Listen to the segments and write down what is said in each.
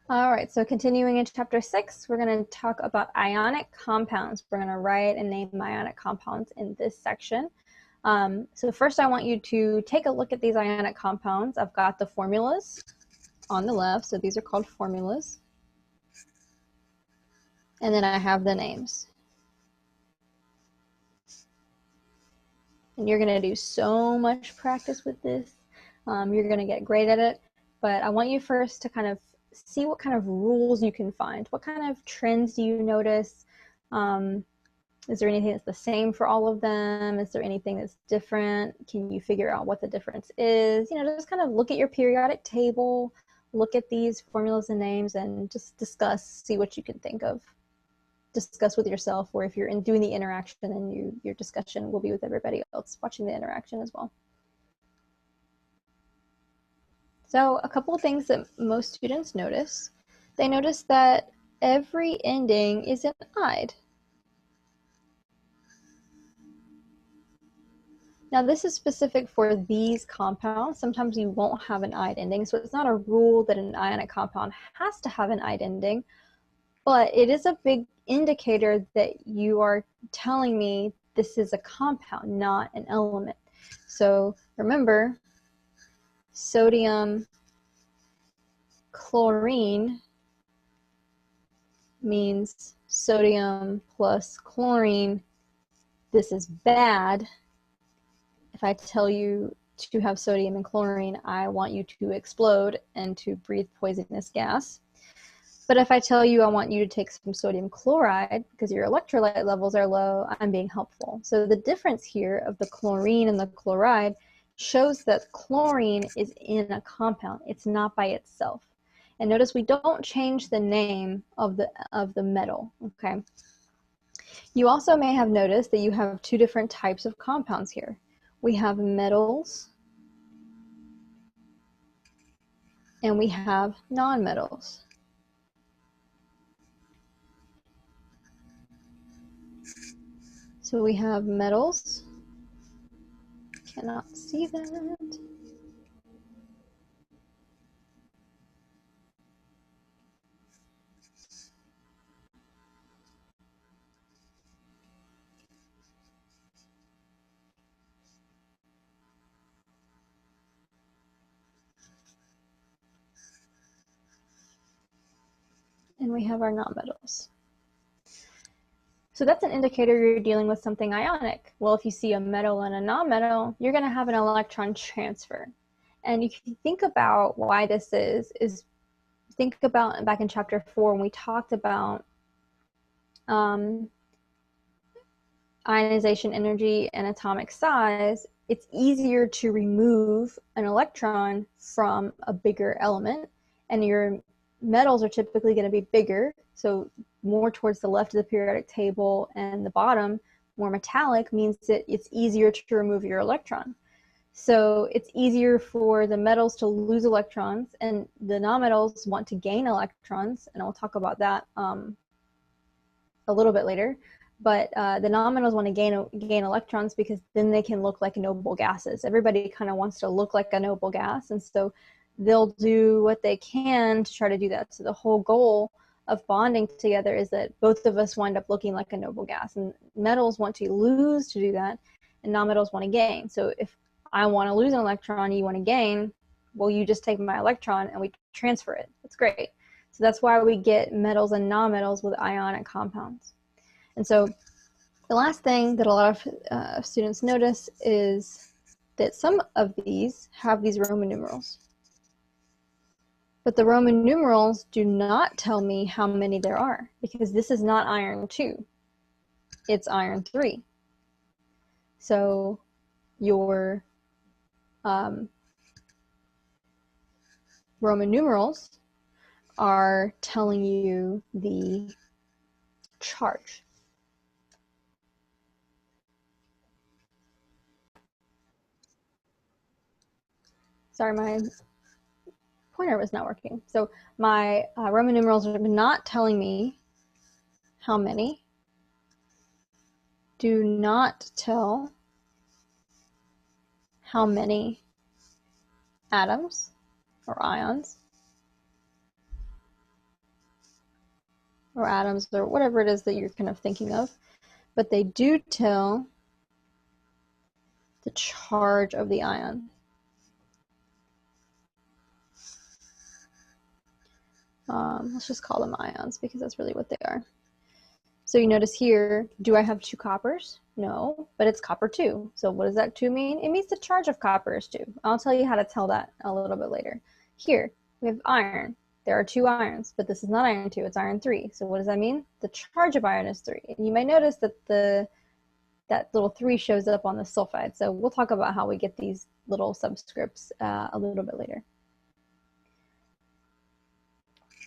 All right, so continuing in chapter 6, we're going to talk about ionic compounds. We're going to write and name ionic compounds in this section. So first I want you to take a look at these ionic compounds. I've got the formulas on the left, so these are called formulas. And then I have the names. And you're going to do so much practice with this. You're going to get great at it. But I want you first to kind of see what kind of rules you can find. What kind of trends do you notice? Is there anything that's the same for all of them? Is there anything that's different? Can you figure out what the difference is? You know, just kind of look at your periodic table, look at these formulas and names, and just discuss, see what you can think of. Discuss with yourself, or if you're doing the interaction, and your discussion will be with everybody else watching the interaction as well. So a couple of things that most students notice. They notice that every ending is an "ide." Now this is specific for these compounds. Sometimes you won't have an "ide" ending, so it's not a rule that an ionic compound has to have an "ide" ending, but it is a big indicator that you are telling me this is a compound, not an element. So remember, sodium chlorine means sodium plus chlorine. This is bad. If I tell you to have sodium and chlorine, I want you to explode and to breathe poisonous gas. But if I tell you I want you to take some sodium chloride because your electrolyte levels are low, I'm being helpful. So the difference here of the chlorine and the chloride shows that chlorine is in a compound. It's not by itself. And notice we don't change the name of the metal, okay? You also may have noticed that you have two different types of compounds here. We have metals and we have nonmetals. So we have metals, cannot see that. And we have our nonmetals. So that's an indicator you're dealing with something ionic. Well, if you see a metal and a nonmetal, you're going to have an electron transfer. And you can think about why this is think about back in chapter 4 when we talked about ionization energy and atomic size. It's easier to remove an electron from a bigger element, and your metals are typically going to be bigger, so more towards the left of the periodic table, and the bottom, more metallic, means that it's easier to remove your electron. So it's easier for the metals to lose electrons, and the nonmetals want to gain electrons, and I'll talk about that a little bit later. But the nonmetals want to gain electrons because then they can look like noble gases. Everybody kind of wants to look like a noble gas, and so they'll do what they can to try to do that. So the whole goal of bonding together is that both of us wind up looking like a noble gas, and metals want to lose to do that, and nonmetals want to gain. So if I want to lose an electron, you want to gain, well, you just take my electron and we transfer it. That's great. So that's why we get metals and nonmetals with ionic compounds. And so the last thing that a lot of students notice is that some of these have these Roman numerals. But the Roman numerals do not tell me how many there are, because this is not iron 2. It's iron 3. So your Roman numerals are telling you the charge. Sorry, my pointer was not working. So my Roman numerals are not telling me how many. Do not tell how many atoms or ions. or atoms or whatever it is that you're kind of thinking of, but they do tell the charge of the ion. Let's just call them ions because that's really what they are. So you notice here, do I have 2 coppers? No, but it's copper 2. So what does that 2 mean? It means the charge of copper is 2. I'll tell you how to tell that a little bit later. Here, we have iron. There are 2 irons, but this is not iron 2, it's iron 3. So what does that mean? The charge of iron is 3. And you may notice that that little 3 shows up on the sulfide. So we'll talk about how we get these little subscripts a little bit later.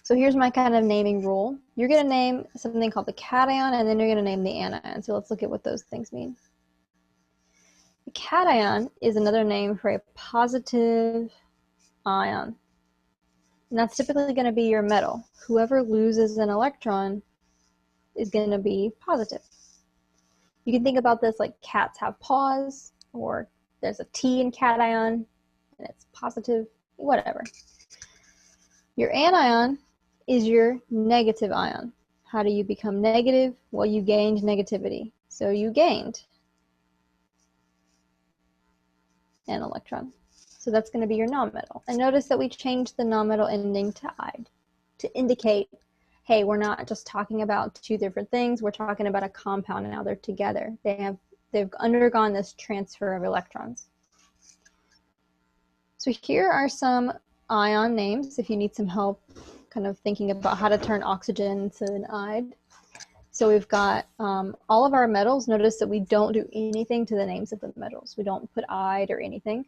So here's my kind of naming rule. You're going to name something called the cation, and then you're going to name the anion. So let's look at what those things mean. The cation is another name for a positive ion. And that's typically going to be your metal. Whoever loses an electron is going to be positive. You can think about this like cats have paws, or there's a T in cation, and it's positive, whatever. Your anion is your negative ion. How do you become negative? Well, you gained negativity. So you gained an electron. So that's going to be your nonmetal. And notice that we changed the nonmetal ending to "ide" to indicate, hey, we're not just talking about 2 different things. We're talking about a compound now. They're together. They've undergone this transfer of electrons. So here are some ion names if you need some help kind of thinking about how to turn oxygen into an ide. So we've got all of our metals. Notice that we don't do anything to the names of the metals. We don't put ide or anything.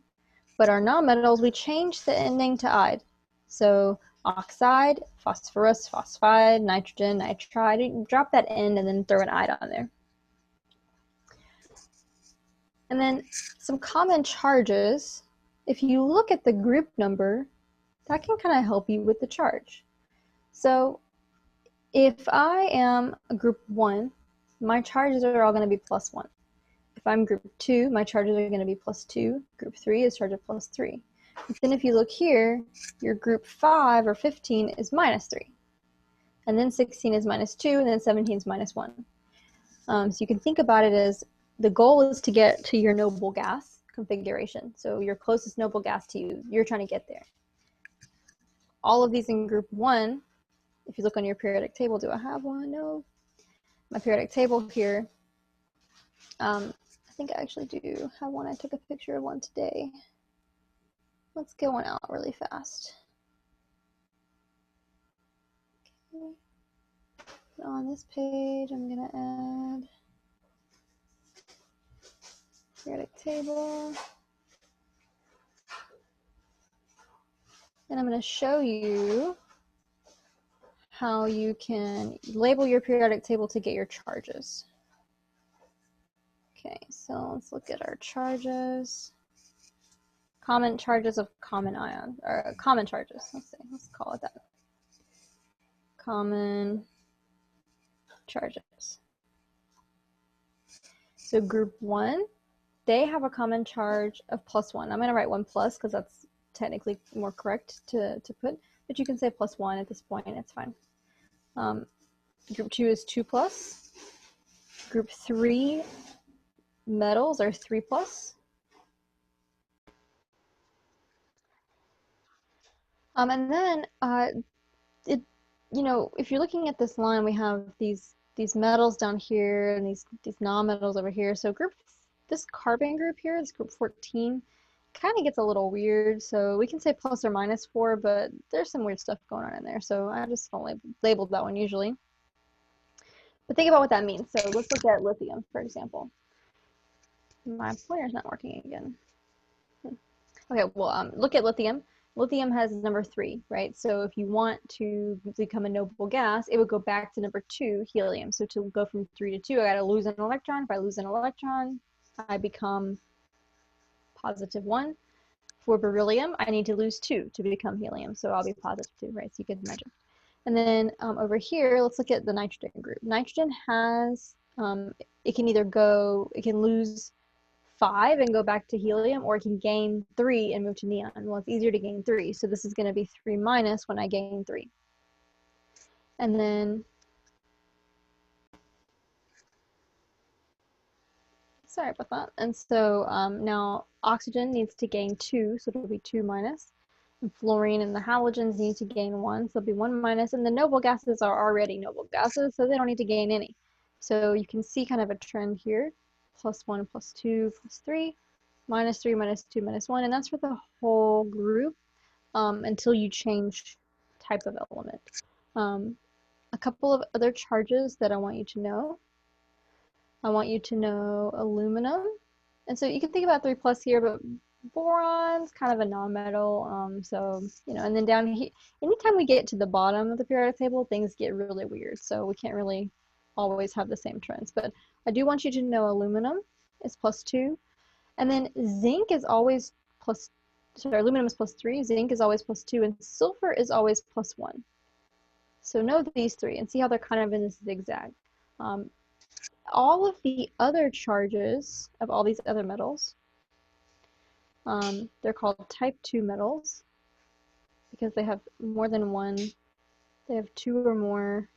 But our nonmetals, we change the ending to ide. So oxide, phosphorus, phosphide, nitrogen, nitride. You drop that end and then throw an ide on there. And then some common charges. If you look at the group number, that can kind of help you with the charge. So if I am a group 1, my charges are all going to be +1. If I'm group 2, my charges are going to be +2. Group 3 is charged at +3. But then if you look here, your group 5 or 15 is -3. And then 16 is -2, and then 17 is -1. So you can think about it as the goal is to get to your noble gas configuration. So your closest noble gas to you, you're trying to get there. All of these in group 1, if you look on your periodic table, do I have one? No. My periodic table here, I think I actually do have one. I took a picture of one today. Let's get one out really fast. Okay. On this page, I'm going to add periodic table. And I'm going to show you how you can label your periodic table to get your charges. Okay, so let's look at our charges. Common charges of common ion, or common charges, let's call it that. Common charges. So group 1, they have a common charge of +1. I'm going to write 1+ because that's technically more correct to put, but you can say +1 at this point, it's fine. Group 2 is 2+. Group 3 metals are 3+. And then if you're looking at this line, we have these metals down here and these nonmetals over here. So this carbon group here, this group 14, kind of gets a little weird. So we can say +or -4, but there's some weird stuff going on in there. So I just don't label that one usually. But think about what that means. So let's look at lithium, for example. My pointer's not working again. Okay, well, look at lithium. Lithium has number 3, right? So if you want to become a noble gas, it would go back to number 2, helium. So to go from 3 to 2, I gotta lose an electron. If I lose an electron, I become +1. For beryllium, I need to lose 2 to become helium. So I'll be +2, right? So you can imagine. And then over here, let's look at the nitrogen group. Nitrogen has, it can lose 5 and go back to helium, or it can gain 3 and move to neon. Well, it's easier to gain 3, so this is going to be 3- when I gain 3. And then sorry about that. And so now oxygen needs to gain 2, so it'll be 2 minus. And fluorine and the halogens need to gain 1, so it'll be 1 minus. And the noble gases are already noble gases, so they don't need to gain any. So you can see kind of a trend here. +1, +2, +3, -3, -2, -1. And that's for the whole group until you change type of element. A couple of other charges that I want you to know. I want you to know aluminum. And so you can think about 3+ here, but boron's kind of a nonmetal. So, you know, and then down here, anytime we get to the bottom of the periodic table, things get really weird. So we can't really always have the same trends. But I do want you to know aluminum is +2. And then zinc is always aluminum is +3, zinc is always +2, and sulfur is always +1. So know these three and see how they're kind of in this zigzag. All of the other charges of all these other metals, they're called type 2 metals because they have more than one, they have 2 or more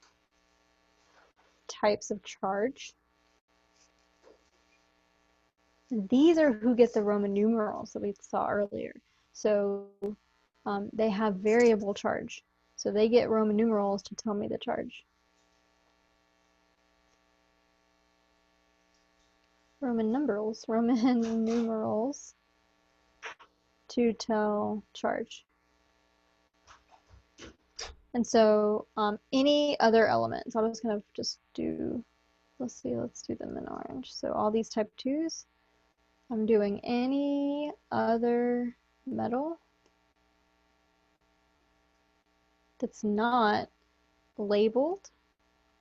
types of charge. These are who get the Roman numerals that we saw earlier. So they have variable charge. So they get Roman numerals to tell me the charge. Roman numerals to tell charge. And so any other elements, I'll just kind of do, let's do them in orange. So all these type 2s, I'm doing any other metal that's not labeled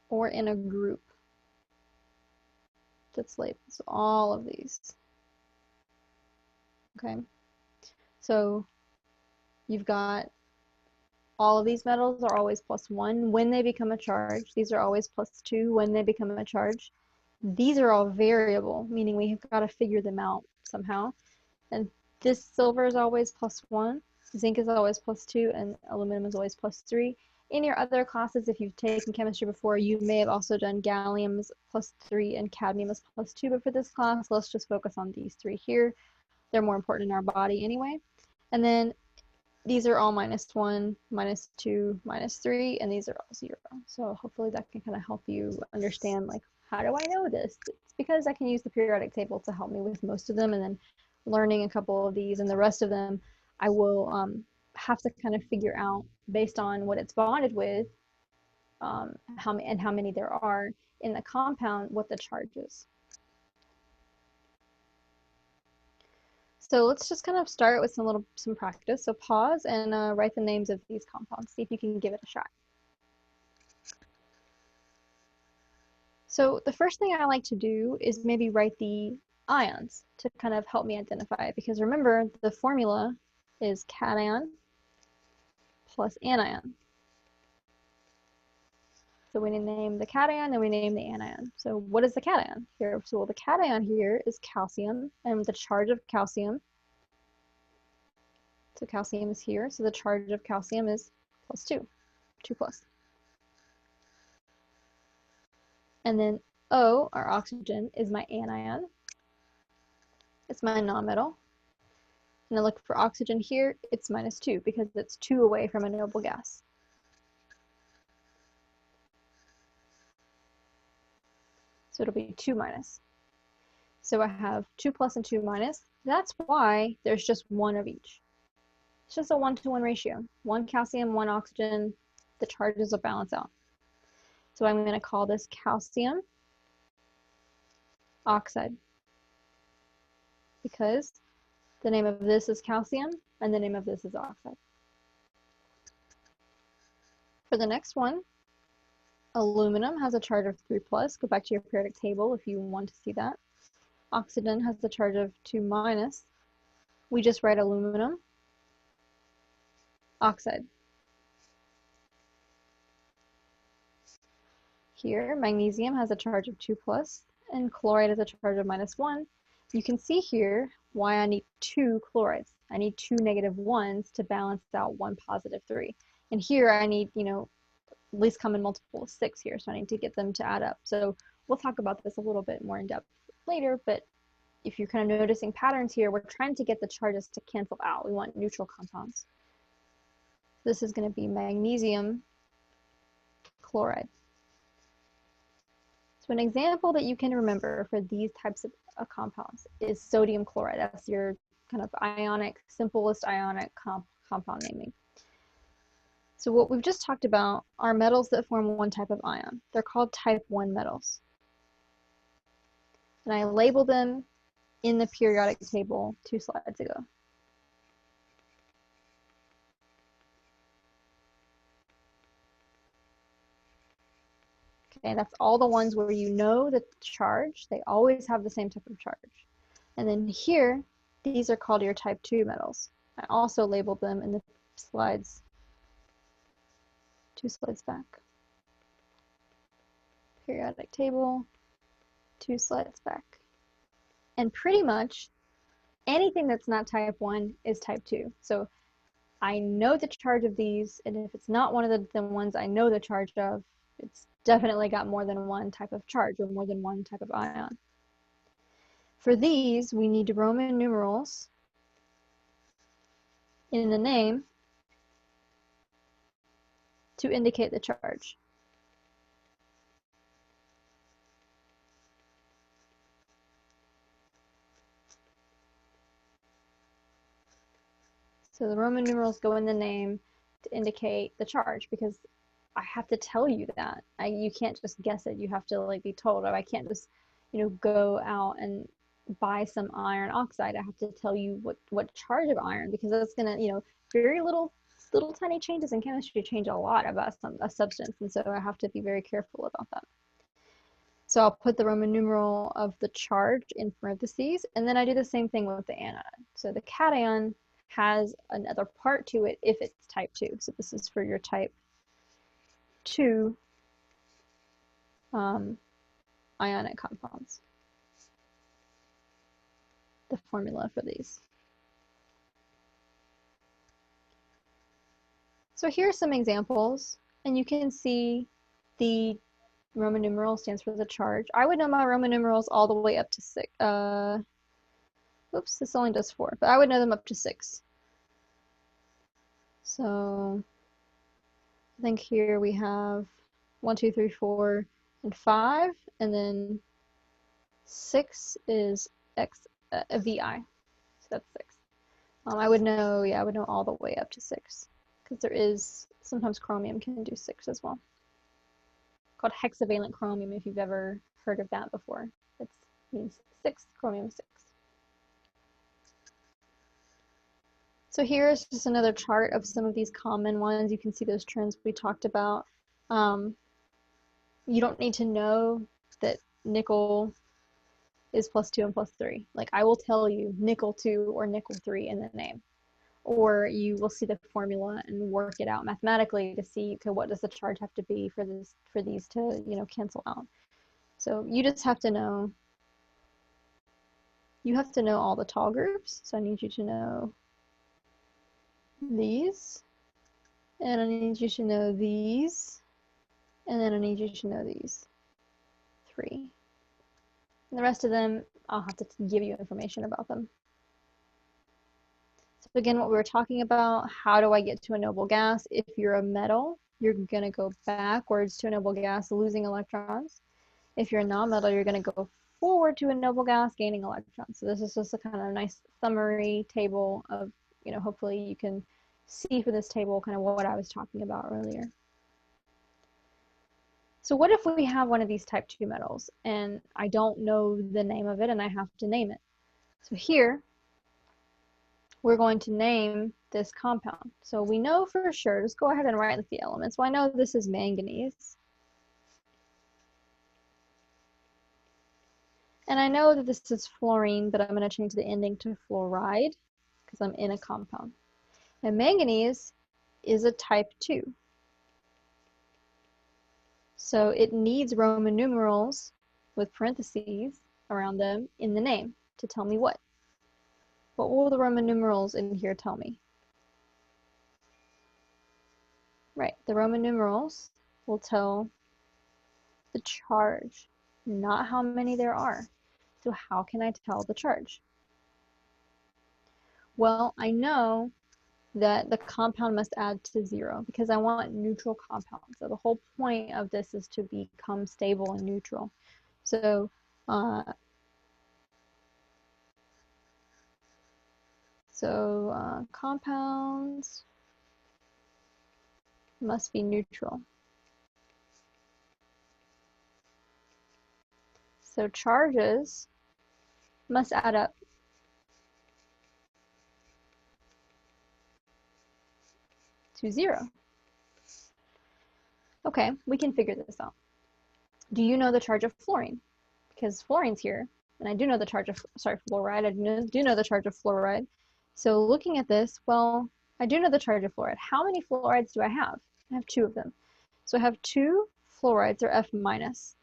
or in a group that's labeled. So all of these. Okay. So you've got all of these metals are always +1 when they become a charge. These are always +2 when they become a charge. These are all variable, meaning we have got to figure them out somehow. And this silver is always +1, zinc is always +2, and aluminum is always +3. In your other classes, if you've taken chemistry before, you may have also done gallium is +3 and cadmium is +2, but for this class, let's just focus on these three here. They're more important in our body anyway. And then these are all -1, -2, -3, and these are all 0. So hopefully that can kind of help you understand, like, how do I know this? It's because I can use the periodic table to help me with most of them, and then learning a couple of these, and the rest of them I will have to kind of figure out based on what it's bonded with, how many there are in the compound, what the charge is. So let's just kind of start with some practice. So pause and write the names of these compounds. See if you can give it a shot. So the first thing I like to do is maybe write the ions to kind of help me identify it, because remember the formula is cation plus anion. So we name the cation and we name the anion. So what is the cation here? So the cation here is calcium, and the charge of calcium, so calcium is here, so the charge of calcium is +2, 2+. And then O, our oxygen, is my anion. It's my nonmetal. And I look for oxygen here, it's -2 because it's 2 away from a noble gas. So it'll be 2-. So I have 2+ and 2-. That's why there's just 1 of each. It's just a 1-to-1 ratio. 1 calcium, 1 oxygen, the charges will balance out. So I'm going to call this calcium oxide, because the name of this is calcium and the name of this is oxide. For the next one, aluminum has a charge of 3+. Go back to your periodic table if you want to see that. Oxygen has the charge of 2-. We just write aluminum oxide. Here, magnesium has a charge of 2+, and chloride has a charge of -1. You can see here why I need 2 chlorides. I need 2 -1s to balance out 1 +3. And here I need, least common multiple of 6 here, so I need to get them to add up. So we'll talk about this a little bit more in depth later, but if you're kind of noticing patterns here, we're trying to get the charges to cancel out. We want neutral compounds. This is going to be magnesium chloride. So an example that you can remember for these types of compounds is sodium chloride. That's your kind of ionic, simplest ionic compound naming. So what we've just talked about are metals that form one type of ion. They're called type 1 metals. And I labeled them in the periodic table 2 slides ago. Okay, that's all the ones where you know the charge. They always have the same type of charge. And then here, these are called your type 2 metals. I also labeled them in the slides, 2 slides back. Periodic table, 2 slides back. And pretty much anything that's not type 1 is type 2. So I know the charge of these, and if it's not one of the ones I know the charge of, it's definitely got more than one type of charge or more than one type of ion. For these, we need Roman numerals in the name to indicate the charge. So the Roman numerals go in the name to indicate the charge, because I have to tell you that. You can't just guess it. You have to like be told. I can't just, go out and buy some iron oxide. I have to tell you what charge of iron, because that's gonna, very little tiny changes in chemistry change a lot about a substance, and so I have to be very careful about that. So I'll put the Roman numeral of the charge in parentheses, and then I do the same thing with the anion. So the cation has another part to it if it's type 2. So this is for your type 2 ionic compounds. The formula for these. So here are some examples, and you can see the Roman numeral stands for the charge. I would know my Roman numerals all the way up to 6. Oops, this only does 4, but I would know them up to 6. So I think here we have 1, 2, 3, 4, and 5, and then 6 is VI, so that's 6. I would know, I would know all the way up to 6, because there is, sometimes chromium can do 6 as well. Called hexavalent chromium, if you've ever heard of that before. It means 6, chromium 6. So here's just another chart of some of these common ones. You can see those trends we talked about. You don't need to know that nickel is +2 and +3. Like, I will tell you nickel 2 or nickel 3 in the name. Or you will see the formula and work it out mathematically to see, okay, what does the charge have to be for these to, cancel out. So you just have to know, all the tall groups. So I need you to know these, and I need you to know these, and then I need you to know these 3. And the rest of them, I'll have to give you information about them. So again, what we were talking about, how do I get to a noble gas? If you're a metal, you're going to go backwards to a noble gas, losing electrons. If you're a non-metal, you're going to go forward to a noble gas, gaining electrons. So this is just a kind of nice summary table of, hopefully you can see for this table kind of what I was talking about earlier. So what if we have one of these type 2 metals and I don't know the name of it and I have to name it? So here, we're going to name this compound. So we know for sure, just go ahead and write the elements. Well, I know this is manganese. And I know that this is fluorine, but I'm going to change the ending to fluoride because I'm in a compound. And manganese is a type 2. So it needs Roman numerals with parentheses around them in the name to tell me what. What will the Roman numerals in here tell me? Right, the Roman numerals will tell the charge, not how many there are. So how can I tell the charge? Well, I know that the compound must add to 0 because I want neutral compounds. So the whole point of this is to become stable and neutral. So compounds must be neutral. So charges must add up to 0. Okay, we can figure this out. Do you know the charge of fluorine? Because fluorine's here, and I do know the charge of, fluoride. I do know the charge of fluoride. So looking at this, well, I do know the charge of fluoride. How many fluorides do I have? I have 2 of them. So I have 2 fluorides, or F minus,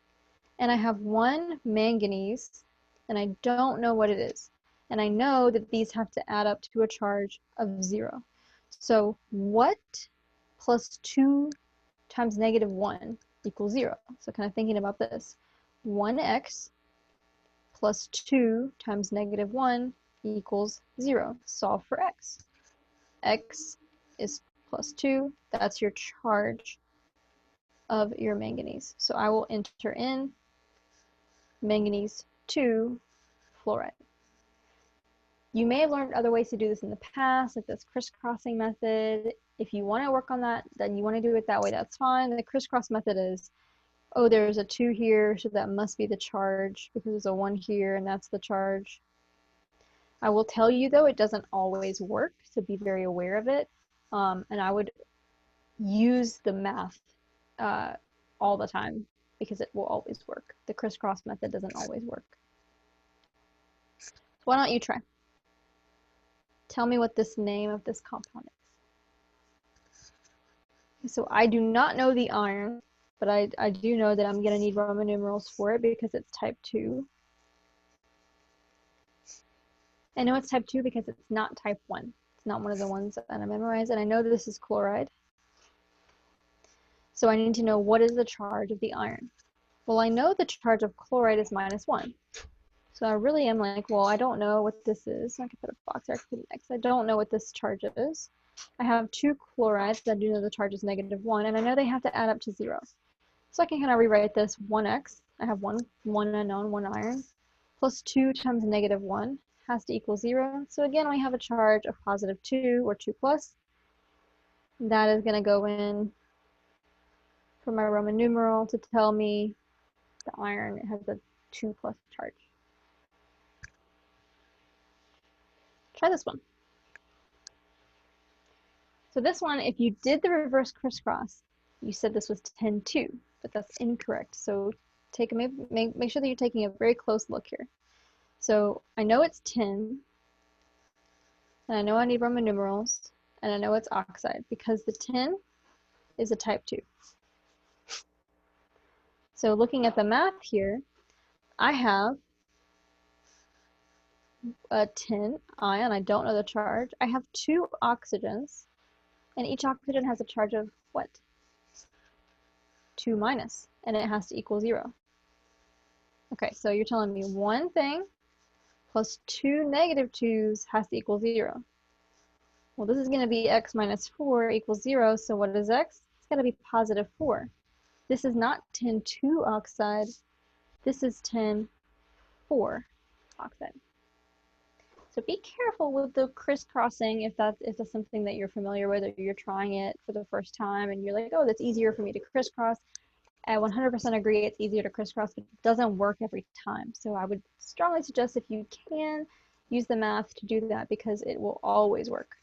and I have 1 manganese, and I don't know what it is. And I know that these have to add up to a charge of 0. So what plus 2 times negative 1 equals 0? So kind of thinking about this. 1x plus 2 times negative 1 equals 0. Solve for x. X is plus 2. That's your charge of your manganese. So I will enter in manganese 2 fluoride. You may have learned other ways to do this in the past, like this crisscrossing method. If you want to work on that, then you want to do it that way, that's fine. The crisscross method is, oh, there's a 2 here, so that must be the charge because there's a 1 here and that's the charge. I will tell you though, it doesn't always work, so be very aware of it. And I would use the math all the time because it will always work. The crisscross method doesn't always work. So why don't you try? Tell me what this name of this compound is. So I do not know the iron, but I do know that I'm going to need Roman numerals for it because it's type 2. I know it's type 2 because it's not type 1. It's not one of the ones that I memorized, and I know this is chloride. So I need to know what is the charge of the iron. Well, I know the charge of chloride is -1. So I really am like, well, I don't know what this is. I could put a box there, I could put an X. I don't know what this charge is. I have 2 chlorides that I do know the charge is -1, and I know they have to add up to 0. So I can kind of rewrite this 1x. I have one unknown, 1 iron, plus 2 times -1 has to equal 0. So again, we have a charge of +2 or 2 plus. That is going to go in for my Roman numeral to tell me the iron has a 2 plus charge. Try this one. So this one, if you did the reverse crisscross, you said this was 10-2, but that's incorrect. So make sure that you're taking a very close look here. So I know it's 10, and I know I need Roman numerals, and I know it's oxide because the 10 is a type 2. So looking at the math here, I have a 10 ion, I don't know the charge. I have 2 oxygens, and each oxygen has a charge of what? 2 minus, and it has to equal 0. Okay, so you're telling me one thing plus 2 negative 2's has to equal 0. Well, this is going to be x minus 4 equals 0, so what is x? It's got to be +4. This is not 10-2 oxide, this is 10-4 oxide. So be careful with the crisscrossing if that's something that you're familiar with or you're trying it for the first time and you're like, oh, that's easier for me to crisscross. I 100% agree it's easier to crisscross, but it doesn't work every time. So I would strongly suggest if you can use the math to do that because it will always work.